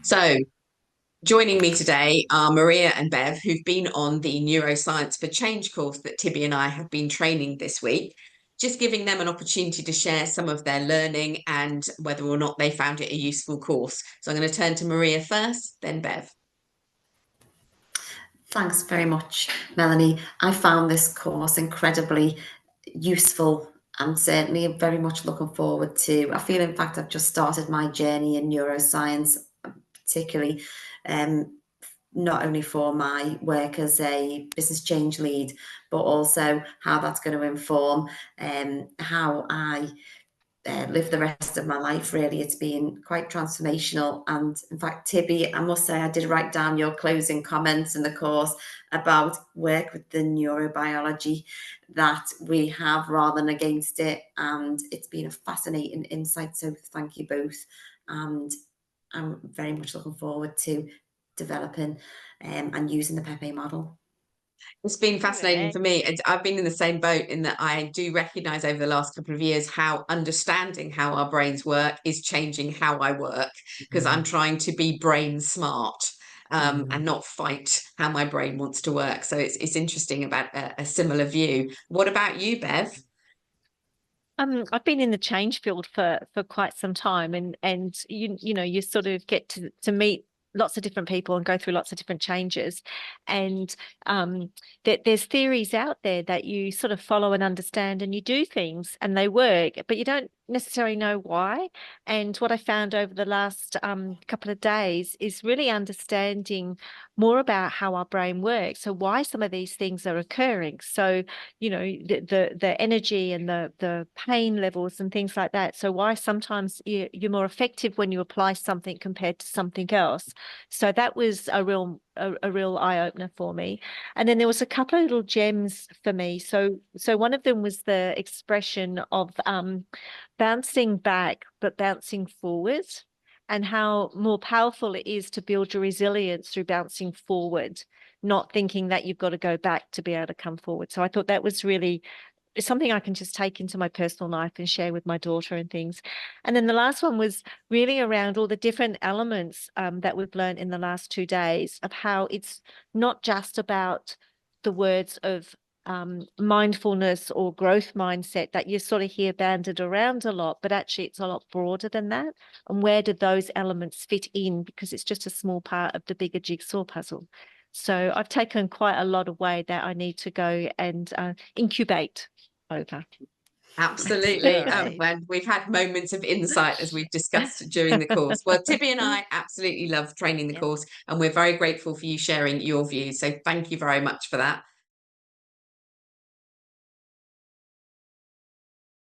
So, joining me today are Maria and Bev, who've been on the Neuroscience for Change course that Tibby and I have been training this week, just giving them an opportunity to share some of their learning and whether or not they found it a useful course. So, I'm going to turn to Maria first, then Bev. Thanks very much, Melanie. I found this course incredibly useful and certainly very much looking forward to. I feel, in fact, I've just started my journey in neuroscience, particularly not only for my work as a business change lead, but also how that's going to inform how I live the rest of my life. Really, it's been quite transformational. And in fact, Tibby, I must say I did write down your closing comments in the course about work with the neurobiology that we have rather than against it, and it's been a fascinating insight, so thank you both. And I'm very much looking forward to developing and using the Pepe model. It's been fascinating for me. I've been in the same boat in that I do recognize over the last couple of years how understanding how our brains work is changing how I work because I'm trying to be brain smart and not fight how my brain wants to work. So it's interesting about a similar view. What about you, Bev? I've been in the change field for quite some time, and you sort of get to meet lots of different people and go through lots of different changes, and there's theories out there that you sort of follow and understand, and you do things and they work, but you don't necessarily know why. And what I found over the last couple of days is really understanding more about how our brain works, so why some of these things are occurring. So the energy and the pain levels and things like that. So why sometimes you're more effective when you apply something compared to something else. So that was a real eye-opener for me. And then there was a couple of little gems for me. So one of them was the expression of bouncing back but bouncing forward, and how more powerful it is to build your resilience through bouncing forward, not thinking that you've got to go back to be able to come forward. So I thought that was really something I can just take into my personal life and share with my daughter and things. And then the last one was really around all the different elements that we've learned in the last 2 days of how it's not just about the words of mindfulness or growth mindset that you sort of hear banded around a lot, but actually it's a lot broader than that. And where do those elements fit in? Because it's just a small part of the bigger jigsaw puzzle. So I've taken quite a lot away that I need to go and incubate over. Absolutely. And we've had moments of insight as we've discussed during the course. Well, Tibby and I absolutely love training the course, and we're very grateful for you sharing your views. So thank you very much for that.